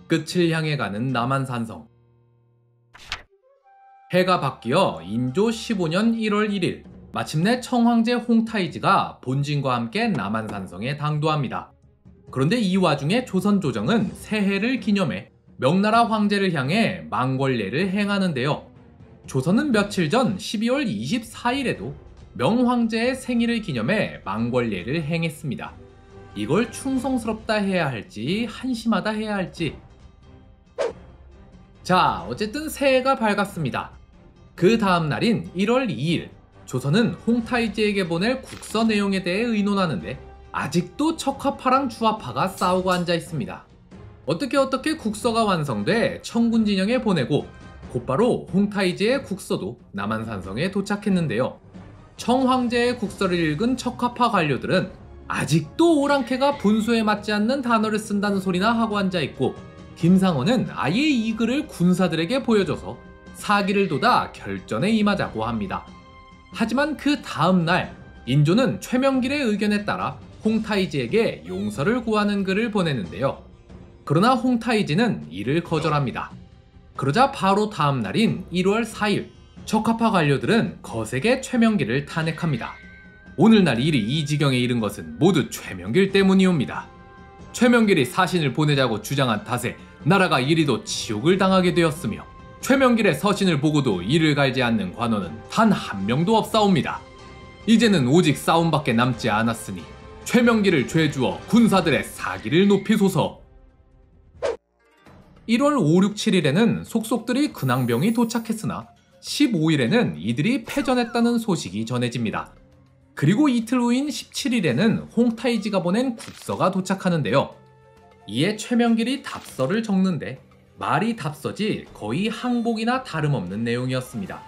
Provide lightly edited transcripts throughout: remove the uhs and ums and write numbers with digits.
끝을 향해 가는 남한산성. 해가 바뀌어 인조 15년 1월 1일, 마침내 청황제 홍타이지가 본진과 함께 남한산성에 당도합니다. 그런데 이 와중에 조선조정은 새해를 기념해 명나라 황제를 향해 망궐례를 행하는데요. 조선은 며칠 전 12월 24일에도 명황제의 생일을 기념해 망궐례를 행했습니다. 이걸 충성스럽다 해야 할지 한심하다 해야 할지. 자, 어쨌든 새해가 밝았습니다. 그 다음 날인 1월 2일, 조선은 홍타이지에게 보낼 국서 내용에 대해 의논하는데 아직도 척화파랑 주화파가 싸우고 앉아 있습니다. 어떻게 국서가 완성돼 청군 진영에 보내고 곧바로 홍타이지의 국서도 남한산성에 도착했는데요. 청황제의 국서를 읽은 척화파 관료들은 아직도 오랑캐가 분수에 맞지 않는 단어를 쓴다는 소리나 하고 앉아 있고, 김상원은 아예 이 글을 군사들에게 보여줘서 사기를 돋아 결전에 임하자고 합니다. 하지만 그 다음날 인조는 최명길의 의견에 따라 홍타이지에게 용서를 구하는 글을 보내는데요. 그러나 홍타이지는 이를 거절합니다. 그러자 바로 다음 날인 1월 4일, 척화파 관료들은 거세게 최명길을 탄핵합니다. 오늘날 일이 이 지경에 이른 것은 모두 최명길 때문이옵니다. 최명길이 사신을 보내자고 주장한 탓에 나라가 이리도 치욕을 당하게 되었으며, 최명길의 서신을 보고도 이를 갈지 않는 관원은 단 한 명도 없사옵니다. 이제는 오직 싸움밖에 남지 않았으니 최명길을 죄주어 군사들의 사기를 높이소서. 1월 5, 6, 7일에는 속속들이 근황병이 도착했으나 15일에는 이들이 패전했다는 소식이 전해집니다. 그리고 이틀 후인 17일에는 홍타이지가 보낸 국서가 도착하는데요. 이에 최명길이 답서를 적는데 말이 답서지 거의 항복이나 다름없는 내용이었습니다.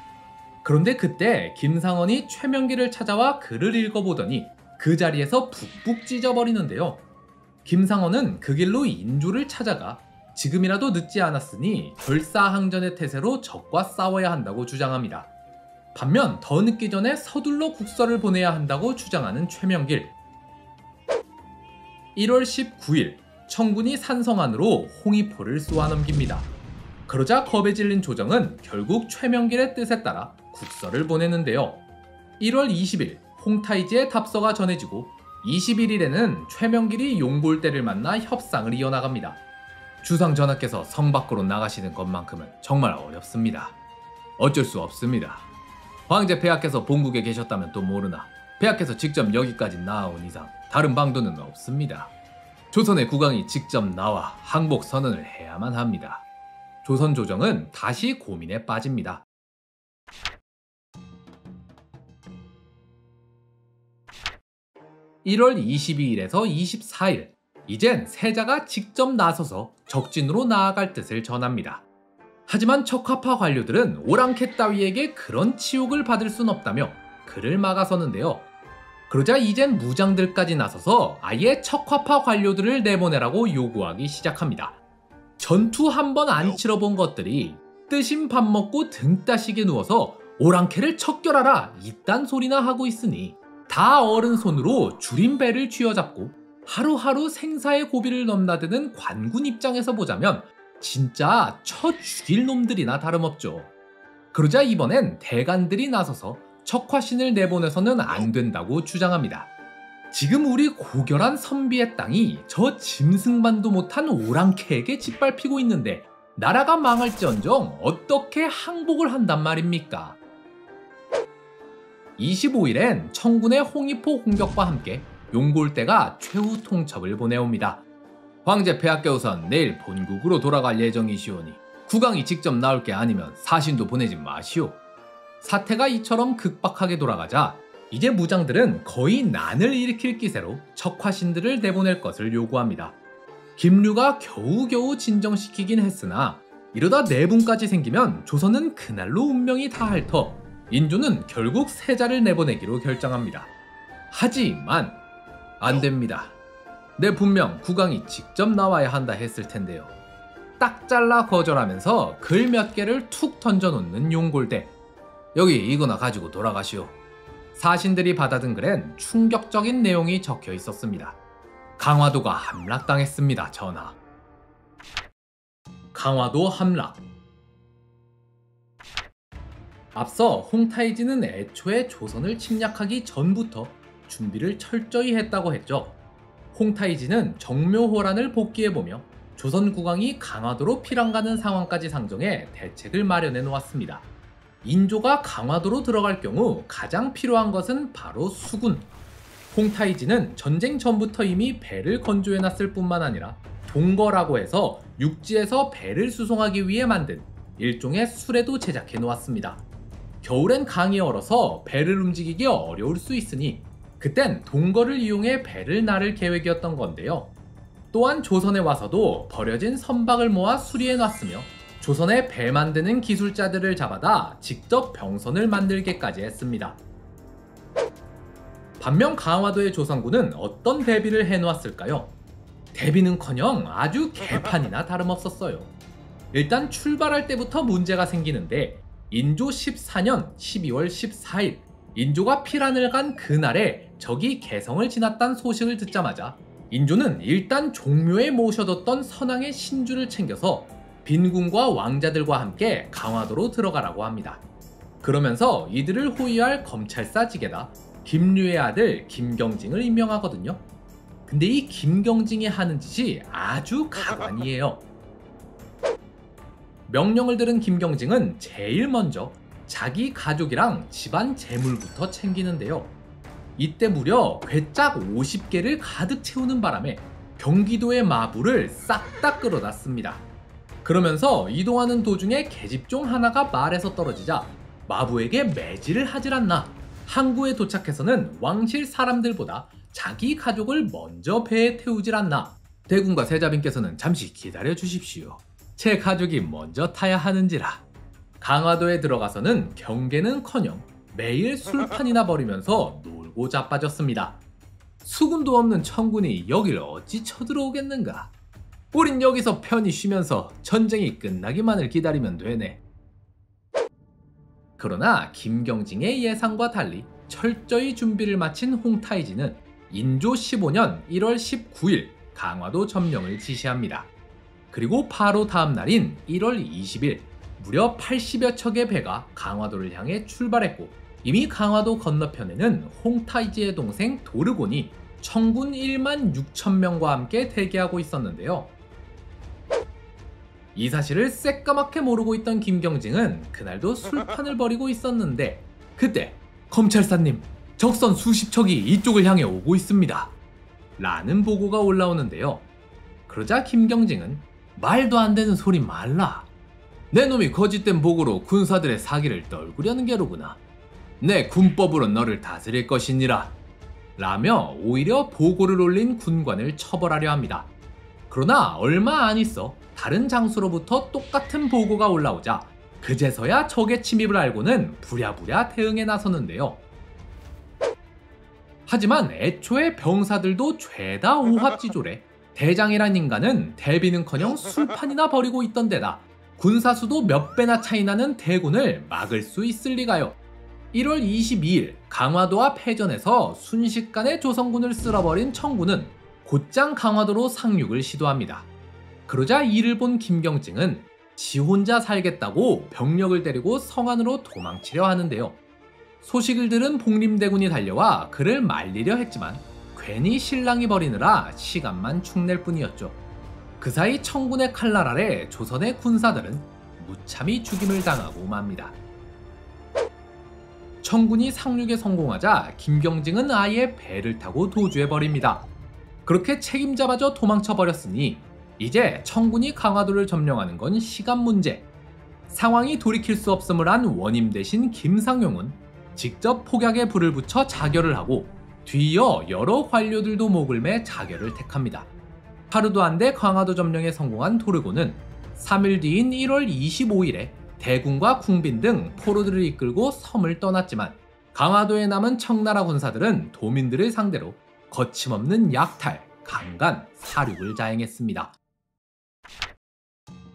그런데 그때 김상원이 최명길을 찾아와 글을 읽어보더니 그 자리에서 푹푹 찢어버리는데요. 김상원은 그 길로 인조를 찾아가 지금이라도 늦지 않았으니 결사항전의 태세로 적과 싸워야 한다고 주장합니다. 반면 더 늦기 전에 서둘러 국서를 보내야 한다고 주장하는 최명길. 1월 19일, 청군이 산성 안으로 홍위포를 쏘아넘깁니다. 그러자 겁에 질린 조정은 결국 최명길의 뜻에 따라 국서를 보내는데요. 1월 20일, 홍타이지의 답서가 전해지고 21일에는 최명길이 용골대를 만나 협상을 이어나갑니다. 주상 전하께서 성 밖으로 나가시는 것만큼은 정말 어렵습니다. 어쩔 수 없습니다. 황제 폐하께서 본국에 계셨다면 또 모르나 폐하께서 직접 여기까지 나아온 이상 다른 방도는 없습니다. 조선의 국왕이 직접 나와 항복 선언을 해야만 합니다. 조선 조정은 다시 고민에 빠집니다. (1월 22일에서 24일) 이젠 세자가 직접 나서서 적진으로 나아갈 뜻을 전합니다. 하지만 척화파 관료들은 오랑캐 따위에게 그런 치욕을 받을 순 없다며 그를 막아서는데요. 그러자 이젠 무장들까지 나서서 아예 척화파 관료들을 내보내라고 요구하기 시작합니다. 전투 한 번 안 치러본 것들이 뜨신 밥 먹고 등 따시게 누워서 오랑캐를 척결하라 이딴 소리나 하고 있으니 다 어른 손으로 줄인 배를 쥐어잡고 하루하루 생사의 고비를 넘나드는 관군 입장에서 보자면 진짜 쳐 죽일 놈들이나 다름없죠. 그러자 이번엔 대간들이 나서서 척화신을 내보내서는 안 된다고 주장합니다. 지금 우리 고결한 선비의 땅이 저 짐승만도 못한 오랑캐에게 짓밟히고 있는데 나라가 망할지언정 어떻게 항복을 한단 말입니까? 25일엔 청군의 홍위포 공격과 함께 용골대가 최후 통첩을 보내옵니다. 황제 폐하께 우선 내일 본국으로 돌아갈 예정이시오니 국왕이 직접 나올 게 아니면 사신도 보내지 마시오. 사태가 이처럼 급박하게 돌아가자 이제 무장들은 거의 난을 일으킬 기세로 척화신들을 내보낼 것을 요구합니다. 김류가 겨우겨우 진정시키긴 했으나 이러다 내분까지 생기면 조선은 그날로 운명이 다할 터 인조는 결국 세자를 내보내기로 결정합니다. 하지만 안됩니다. 내 분명 국왕이 직접 나와야 한다 했을 텐데요. 딱 잘라 거절하면서 글 몇 개를 툭 던져놓는 용골대. 여기 이거나 가지고 돌아가시오. 사신들이 받아든 글엔 충격적인 내용이 적혀 있었습니다. 강화도가 함락당했습니다, 전하. 강화도 함락. 앞서 홍타이지는 애초에 조선을 침략하기 전부터 준비를 철저히 했다고 했죠. 홍타이지는 정묘호란을 복귀해보며 조선 국왕이 강화도로 피랑가는 상황까지 상정해 대책을 마련해 놓았습니다. 인조가 강화도로 들어갈 경우 가장 필요한 것은 바로 수군. 홍타이지는 전쟁 전부터 이미 배를 건조해놨을 뿐만 아니라 동거라고 해서 육지에서 배를 수송하기 위해 만든 일종의 수레도 제작해 놓았습니다. 겨울엔 강이 얼어서 배를 움직이기 어려울 수 있으니 그땐 동거를 이용해 배를 나를 계획이었던 건데요. 또한 조선에 와서도 버려진 선박을 모아 수리해 놨으며 조선의 배 만드는 기술자들을 잡아다 직접 병선을 만들게까지 했습니다. 반면 강화도의 조선군은 어떤 대비를 해놓았을까요? 대비는커녕 아주 개판이나 다름없었어요. 일단 출발할 때부터 문제가 생기는데 인조 14년 12월 14일 인조가 피란을 간 그날에 적이 개성을 지났다는 소식을 듣자마자 인조는 일단 종묘에 모셔뒀던 선왕의 신주를 챙겨서 빈군과 왕자들과 함께 강화도로 들어가라고 합니다. 그러면서 이들을 호위할 검찰사직에다 김류의 아들 김경징을 임명하거든요. 근데 이 김경징이 하는 짓이 아주 가관이에요. 명령을 들은 김경징은 제일 먼저 자기 가족이랑 집안 재물부터 챙기는데요. 이때 무려 괴짝 50개를 가득 채우는 바람에 경기도의 마부를 싹 다 끌어다 씁니다. 그러면서 이동하는 도중에 계집종 하나가 말에서 떨어지자 마부에게 매질을 하질 않나 항구에 도착해서는 왕실 사람들보다 자기 가족을 먼저 배에 태우질 않나 대군과 세자빈께서는 잠시 기다려 주십시오. 제 가족이 먼저 타야 하는지라. 강화도에 들어가서는 경계는커녕 매일 술판이나 벌이면서 놀고 자빠졌습니다. 수군도 없는 청군이 여길 어찌 쳐들어오겠는가. 우린 여기서 편히 쉬면서 전쟁이 끝나기만을 기다리면 되네. 그러나 김경징의 예상과 달리 철저히 준비를 마친 홍타이지는 인조 15년 1월 19일 강화도 점령을 지시합니다. 그리고 바로 다음 날인 1월 20일 무려 80여 척의 배가 강화도를 향해 출발했고 이미 강화도 건너편에는 홍타이지의 동생 도르곤이 청군 1만 6천 명과 함께 대기하고 있었는데요. 이 사실을 새까맣게 모르고 있던 김경징은 그날도 술판을 벌이고 있었는데 그때 검찰사님, 적선 수십 척이 이쪽을 향해 오고 있습니다. 라는 보고가 올라오는데요. 그러자 김경징은 말도 안 되는 소리 말라. 내 놈이 거짓된 보고로 군사들의 사기를 떨구려는 게로구나. 내 군법으로 너를 다스릴 것이니라. 라며 오히려 보고를 올린 군관을 처벌하려 합니다. 그러나 얼마 안 있어 다른 장소로부터 똑같은 보고가 올라오자 그제서야 적의 침입을 알고는 부랴부랴 대응에 나서는데요. 하지만 애초에 병사들도 죄다 오합지졸에 대장이란 인간은 대비는커녕 술판이나 벌이고 있던 데다 군사수도 몇 배나 차이나는 대군을 막을 수 있을 리가요. 1월 22일 강화도 앞 해전에서 순식간에 조선군을 쓸어버린 청군은 곧장 강화도로 상륙을 시도합니다. 그러자 이를 본 김경징은 지 혼자 살겠다고 병력을 데리고 성 안으로 도망치려 하는데요. 소식을 들은 복림대군이 달려와 그를 말리려 했지만 괜히 실랑이 벌이느라 시간만 축낼 뿐이었죠. 그 사이 청군의 칼날 아래 조선의 군사들은 무참히 죽임을 당하고 맙니다. 청군이 상륙에 성공하자 김경징은 아예 배를 타고 도주해버립니다. 그렇게 책임자마저 도망쳐버렸으니 이제 청군이 강화도를 점령하는 건 시간 문제. 상황이 돌이킬 수 없음을 한 원임 대신 김상용은 직접 폭약에 불을 붙여 자결을 하고 뒤이어 여러 관료들도 목을 매 자결을 택합니다. 하루도 안 돼 강화도 점령에 성공한 도르고는 3일 뒤인 1월 25일에 대군과 궁빈 등 포로들을 이끌고 섬을 떠났지만 강화도에 남은 청나라 군사들은 도민들을 상대로 거침없는 약탈, 강간, 사륙을 자행했습니다.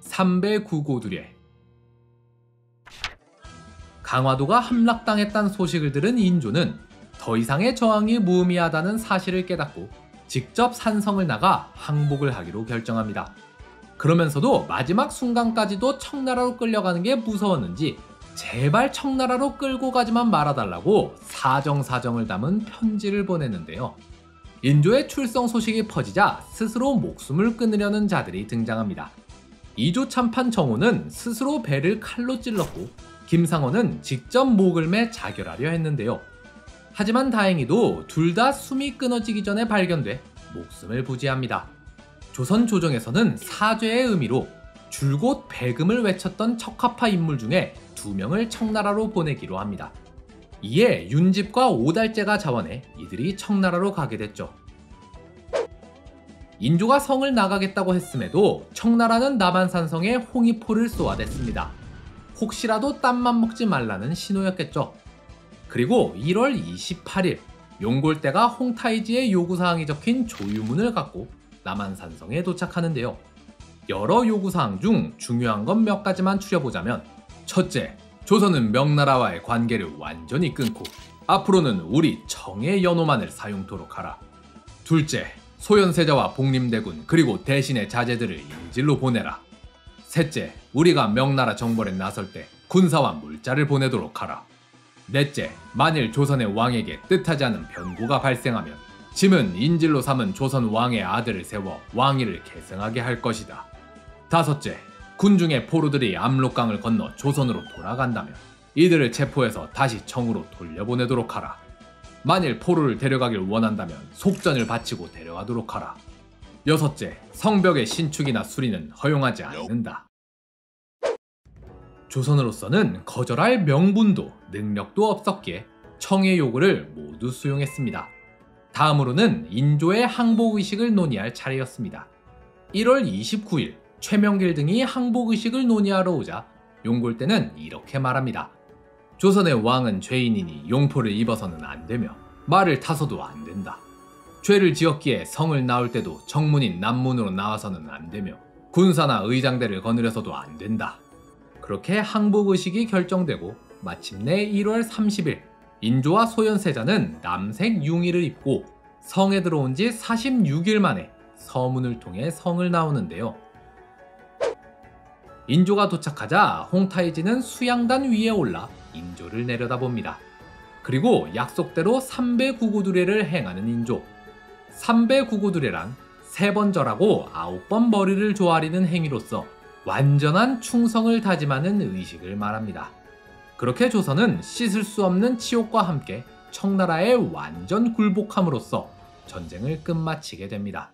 삼배구고두례. 강화도가 함락당했다는 소식을 들은 인조는 더 이상의 저항이 무의미하다는 사실을 깨닫고 직접 산성을 나가 항복을 하기로 결정합니다. 그러면서도 마지막 순간까지도 청나라로 끌려가는 게 무서웠는지 제발 청나라로 끌고 가지만 말아달라고 사정사정을 담은 편지를 보냈는데요. 인조의 출성 소식이 퍼지자 스스로 목숨을 끊으려는 자들이 등장합니다. 이조 참판 정호는 스스로 배를 칼로 찔렀고 김상원은 직접 목을 매 자결하려 했는데요. 하지만 다행히도 둘 다 숨이 끊어지기 전에 발견돼 목숨을 부지합니다. 조선 조정에서는 사죄의 의미로 줄곧 배금을 외쳤던 척화파 인물 중에 2명을 청나라로 보내기로 합니다. 이에 윤집과 오달제가 자원해 이들이 청나라로 가게 됐죠. 인조가 성을 나가겠다고 했음에도 청나라는 남한산성에 홍위포를 쏘아댔습니다. 혹시라도 땀만 먹지 말라는 신호였겠죠. 그리고 1월 28일 용골대가 홍타이지의 요구사항이 적힌 조유문을 갖고 남한산성에 도착하는데요. 여러 요구사항 중 중요한 건 몇 가지만 추려보자면, 첫째, 조선은 명나라와의 관계를 완전히 끊고 앞으로는 우리 청의 연호만을 사용토록 하라. 둘째, 소현세자와 복림대군 그리고 대신의 자제들을 인질로 보내라. 셋째, 우리가 명나라 정벌에 나설 때 군사와 물자를 보내도록 하라. 넷째, 만일 조선의 왕에게 뜻하지 않은 변고가 발생하면 짐은 인질로 삼은 조선 왕의 아들을 세워 왕위를 계승하게 할 것이다. 다섯째, 군중의 포로들이 압록강을 건너 조선으로 돌아간다면 이들을 체포해서 다시 청으로 돌려보내도록 하라. 만일 포로를 데려가길 원한다면 속전을 바치고 데려가도록 하라. 여섯째, 성벽의 신축이나 수리는 허용하지 않는다. 조선으로서는 거절할 명분도 능력도 없었기에 청의 요구를 모두 수용했습니다. 다음으로는 인조의 항복의식을 논의할 차례였습니다. 1월 29일 최명길 등이 항복의식을 논의하러 오자 용골대는 이렇게 말합니다. 조선의 왕은 죄인이니 용포를 입어서는 안 되며 말을 타서도 안 된다. 죄를 지었기에 성을 나올 때도 정문인 남문으로 나와서는 안 되며 군사나 의장대를 거느려서도 안 된다. 그렇게 항복의식이 결정되고 마침내 1월 30일 인조와 소현세자는 남색 융의를 입고 성에 들어온 지 46일 만에 서문을 통해 성을 나오는데요. 인조가 도착하자 홍타이지는 수양단 위에 올라 인조를 내려다봅니다. 그리고 약속대로 삼배구구두례를 행하는 인조. 삼배구구두례란 3번 절하고 9번 머리를 조아리는 행위로서 완전한 충성을 다짐하는 의식을 말합니다. 그렇게 조선은 씻을 수 없는 치욕과 함께 청나라에 완전 굴복함으로써 전쟁을 끝마치게 됩니다.